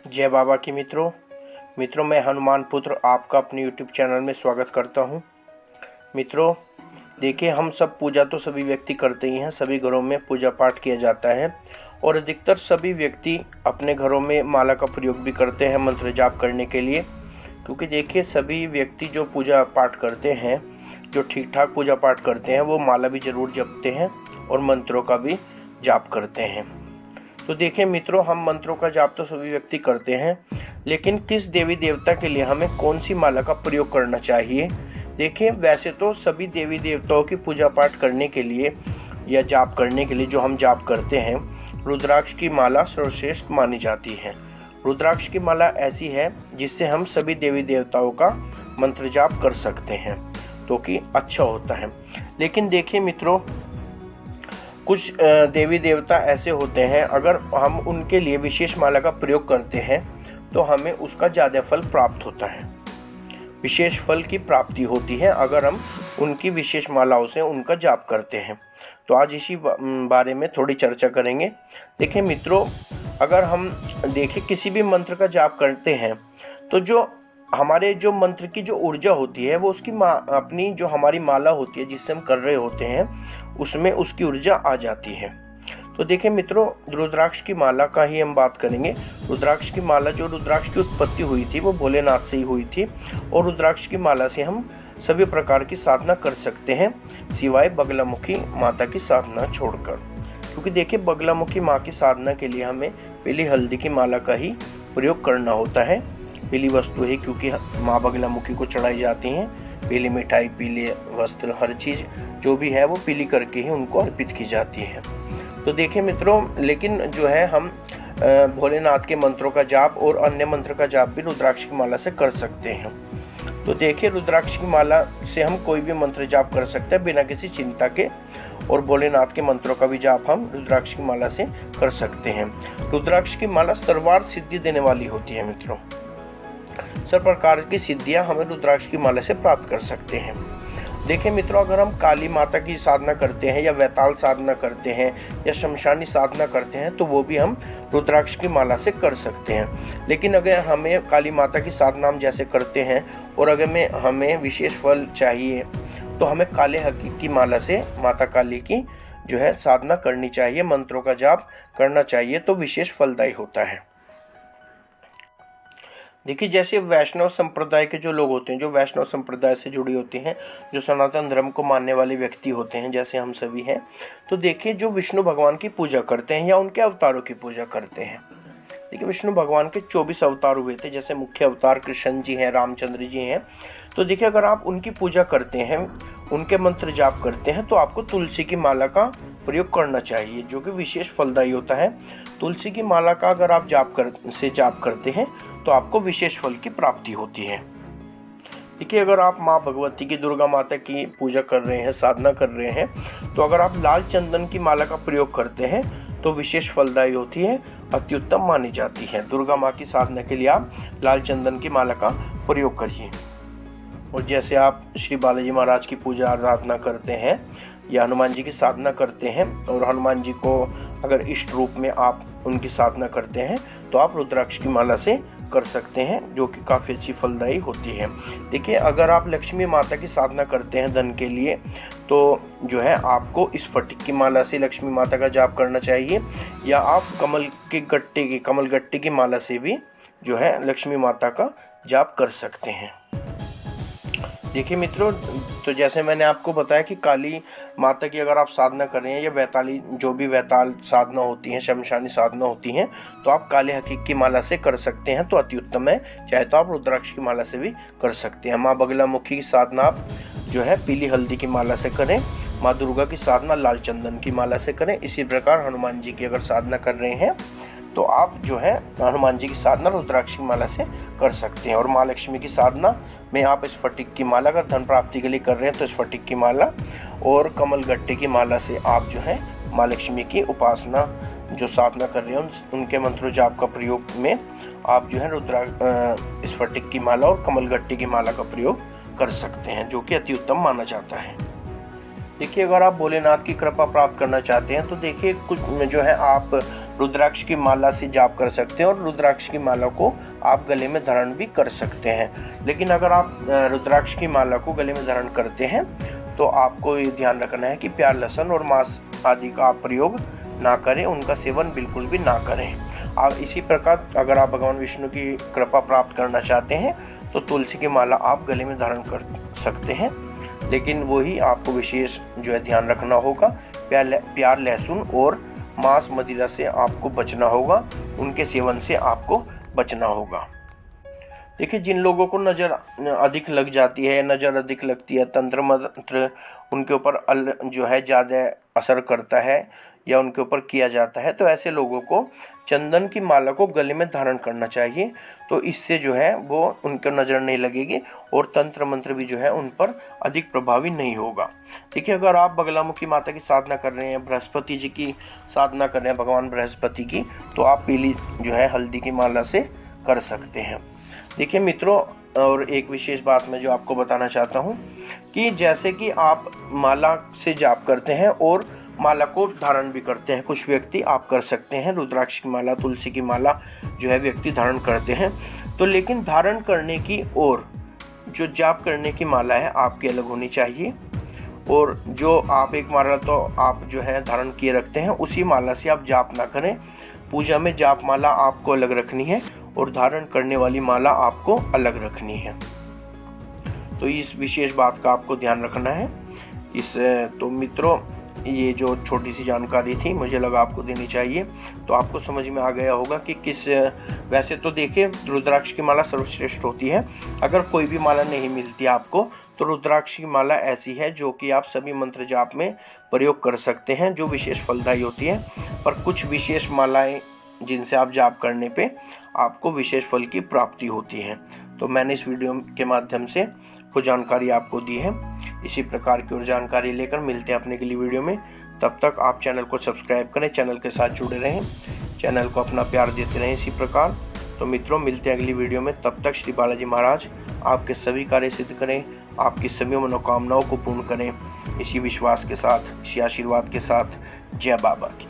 जय बाबा की मित्रों मैं हनुमान पुत्र आपका अपने YouTube चैनल में स्वागत करता हूं। मित्रों देखिए, हम सब पूजा तो सभी व्यक्ति करते ही हैं। सभी घरों में पूजा पाठ किया जाता है और अधिकतर सभी व्यक्ति अपने घरों में माला का प्रयोग भी करते हैं मंत्र जाप करने के लिए। क्योंकि देखिए, सभी व्यक्ति जो पूजा पाठ करते हैं, जो ठीक ठाक पूजा पाठ करते हैं, वो माला भी ज़रूर जपते हैं और मंत्रों का भी जाप करते हैं। तो देखिए मित्रों, हम मंत्रों का जाप तो सभी व्यक्ति करते हैं, लेकिन किस देवी देवता के लिए हमें कौन सी माला का प्रयोग करना चाहिए। देखिए, वैसे तो सभी देवी देवताओं की पूजा पाठ करने के लिए या जाप करने के लिए जो हम जाप करते हैं, रुद्राक्ष की माला सर्वश्रेष्ठ मानी जाती है। रुद्राक्ष की माला ऐसी है जिससे हम सभी देवी देवताओं का मंत्र जाप कर सकते हैं, तो कि अच्छा होता है। लेकिन देखिए मित्रों, कुछ देवी देवता ऐसे होते हैं, अगर हम उनके लिए विशेष माला का प्रयोग करते हैं तो हमें उसका ज़्यादा फल प्राप्त होता है। विशेष फल की प्राप्ति होती है अगर हम उनकी विशेष मालाओं से उनका जाप करते हैं। तो आज इसी बारे में थोड़ी चर्चा करेंगे। देखिए मित्रों, अगर हम देखें किसी भी मंत्र का जाप करते हैं तो जो हमारे जो मंत्र की जो ऊर्जा होती है, वो उसकी अपनी जो हमारी माला होती है जिससे हम कर रहे होते हैं, उसमें उसकी ऊर्जा आ जाती है। तो देखिए मित्रों, रुद्राक्ष की माला का ही हम बात करेंगे। रुद्राक्ष की माला, जो रुद्राक्ष की उत्पत्ति हुई थी वो भोलेनाथ से ही हुई थी, और रुद्राक्ष की माला से हम सभी प्रकार की साधना कर सकते हैं, सिवाय बगलामुखी माता की साधना छोड़कर। क्योंकि देखिए, बगलामुखी माँ की साधना के लिए हमें पीली हल्दी की माला का ही प्रयोग करना होता है। पीली वस्तु है, क्योंकि माँ बगलामुखी को चढ़ाई जाती हैं। पीली मिठाई, पीले वस्त्र, हर चीज़ जो भी है वो पीली करके ही उनको अर्पित की जाती है। तो देखिए मित्रों, लेकिन जो है हम भोलेनाथ के मंत्रों का जाप और अन्य मंत्र का जाप भी रुद्राक्ष की माला से कर सकते हैं। तो देखिए, रुद्राक्ष की माला से हम कोई भी मंत्र जाप कर सकते हैं बिना किसी चिंता के, और भोलेनाथ के मंत्रों का भी जाप हम रुद्राक्ष की माला से कर सकते हैं। रुद्राक्ष की माला सर्वार्थ सिद्धि देने वाली होती है मित्रों। सब प्रकार की सिद्धियां हमें रुद्राक्ष की माला से प्राप्त कर सकते हैं। देखिए मित्रों, अगर हम काली माता की साधना करते हैं या वैताल साधना करते हैं या शमशानी साधना करते हैं, तो वो भी हम रुद्राक्ष की माला से कर सकते हैं। लेकिन अगर हमें काली माता की साधना हम जैसे करते हैं और अगर हमें विशेष फल चाहिए, तो हमें काले हकीक की माला से माता काली की जो है साधना करनी चाहिए, मंत्रों का जाप करना चाहिए, तो विशेष फलदायी होता है। देखिए, जैसे वैष्णव संप्रदाय के जो लोग होते हैं, जो वैष्णव संप्रदाय से जुड़ी होती हैं, जो सनातन धर्म को मानने वाले व्यक्ति होते हैं, जैसे हम सभी हैं, तो देखिए जो विष्णु भगवान की पूजा करते हैं या उनके अवतारों की पूजा करते हैं। देखिए, विष्णु भगवान के 24 अवतार हुए थे। जैसे मुख्य अवतार कृष्ण जी हैं, रामचंद्र जी हैं। तो देखिए, अगर आप उनकी पूजा करते हैं, उनके मंत्र जाप करते हैं, तो आपको तुलसी की माला का प्रयोग करना चाहिए, जो कि विशेष फलदायी होता है। तुलसी की माला का अगर आप जाप करते हैं तो आपको विशेष फल की प्राप्ति होती है। देखिए, अगर आप माँ भगवती की, दुर्गा माता की पूजा कर रहे हैं, साधना कर रहे हैं, तो अगर आप लाल चंदन की माला का प्रयोग करते हैं तो विशेष फलदायी होती है, अति उत्तम मानी जाती है। दुर्गा माँ की साधना के लिए आप लाल चंदन की माला का प्रयोग करिए। और जैसे आप श्री बालाजी महाराज की पूजा आराधना करते हैं या हनुमान जी की साधना करते हैं, और हनुमान जी को अगर इष्ट रूप में आप उनकी साधना करते हैं, तो आप रुद्राक्ष की माला से कर सकते हैं, जो कि काफ़ी अच्छी फलदायी होती है। देखिए, अगर आप लक्ष्मी माता की साधना करते हैं धन के लिए, तो जो है आपको इस फटिक की माला से लक्ष्मी माता का जाप करना चाहिए, या आप कमल गट्टे की माला से भी जो है लक्ष्मी माता का जाप कर सकते हैं। देखिए मित्रों, तो जैसे मैंने आपको बताया कि काली माता की अगर आप साधना कर रहे हैं या वैताली, जो भी वैताल साधना होती हैं, शमशानी साधना होती हैं, तो आप काले हकीक की माला से कर सकते हैं, तो अति उत्तम है। चाहे तो आप रुद्राक्ष की माला से भी कर सकते हैं। माँ बगलामुखी की साधना आप जो है पीली हल्दी की माला से करें। माँ दुर्गा की साधना लाल चंदन की माला से करें। इसी प्रकार हनुमान जी की अगर साधना कर रहे हैं, तो आप जो है हनुमान जी की साधना रुद्राक्ष की माला से कर सकते हैं। और माँ लक्ष्मी की साधना में आप इस फटिक की माला, अगर धन प्राप्ति के लिए कर रहे हैं तो इस फटिक की माला और कमल गट्टे की माला से आप जो है माँ लक्ष्मी की उपासना जो साधना कर रहे हैं, उनके मंत्रों जाप का प्रयोग में आप जो है इस फटिक की माला और कमल गट्टे की माला का प्रयोग कर सकते हैं, जो कि अति उत्तम माना जाता है। देखिए, अगर आप भोलेनाथ की कृपा प्राप्त करना चाहते हैं, तो देखिए कुछ जो है आप रुद्राक्ष की माला से जाप कर सकते हैं और रुद्राक्ष की माला को आप गले में धारण भी कर सकते हैं। लेकिन अगर आप रुद्राक्ष की माला को गले में धारण करते हैं तो आपको ये ध्यान रखना है कि प्याज, लहसुन और मांस आदि का आप प्रयोग ना करें, उनका सेवन बिल्कुल भी ना करें। आप इसी प्रकार अगर आप भगवान विष्णु की कृपा प्राप्त करना चाहते हैं तो तुलसी की माला आप गले में धारण कर सकते हैं, लेकिन वही आपको विशेष जो है ध्यान रखना होगा। प्याज, लहसुन और मांस, मदिरा से आपको बचना होगा, उनके सेवन से आपको बचना होगा। देखिए, जिन लोगों को नज़र अधिक लग जाती है, नज़र अधिक लगती है, तंत्र मंत्र उनके ऊपर जो है ज़्यादा असर करता है या उनके ऊपर किया जाता है, तो ऐसे लोगों को चंदन की माला को गले में धारण करना चाहिए। तो इससे जो है वो उनको नज़र नहीं लगेगी और तंत्र मंत्र भी जो है उन पर अधिक प्रभावी नहीं होगा। देखिए, अगर आप बगलामुखी माता की साधना कर रहे हैं, बृहस्पति जी की साधना कर रहे हैं, भगवान बृहस्पति की, तो आप पीली जो है हल्दी की माला से कर सकते हैं। देखिए मित्रों, और एक विशेष बात मैं जो आपको बताना चाहता हूँ कि जैसे कि आप माला से जाप करते हैं और माला को धारण भी करते हैं, कुछ व्यक्ति आप कर सकते हैं रुद्राक्ष की माला, तुलसी की माला जो है व्यक्ति धारण करते हैं, तो लेकिन धारण करने की और जो जाप करने की माला है आपकी अलग होनी चाहिए। और जो आप एक माला तो आप जो है धारण किए रखते हैं, उसी माला से आप जाप ना करें। पूजा में जाप माला आपको अलग रखनी है और धारण करने वाली माला आपको अलग रखनी है। तो इस विशेष बात का आपको ध्यान रखना है। तो मित्रों, ये जो छोटी सी जानकारी थी मुझे लगा आपको देनी चाहिए, तो आपको समझ में आ गया होगा कि वैसे तो देखिए, रुद्राक्ष की माला सर्वश्रेष्ठ होती है। अगर कोई भी माला नहीं मिलती आपको तो रुद्राक्ष की माला ऐसी है जो कि आप सभी मंत्र जाप में प्रयोग कर सकते हैं, जो विशेष फलदायी होती है। पर कुछ विशेष मालाएं जिनसे आप जाप करने पे आपको विशेष फल की प्राप्ति होती है। तो मैंने इस वीडियो के माध्यम से कुछ जानकारी आपको दी है। इसी प्रकार की और जानकारी लेकर मिलते हैं अपने अगली वीडियो में। तब तक आप चैनल को सब्सक्राइब करें, चैनल के साथ जुड़े रहें, चैनल को अपना प्यार देते रहें इसी प्रकार। तो मित्रों, मिलते हैं अगली वीडियो में। तब तक श्री बालाजी महाराज आपके सभी कार्य सिद्ध करें, आपकी सभी मनोकामनाओं को पूर्ण करें, इसी विश्वास के साथ, इसी आशीर्वाद के साथ। जय बाबा की।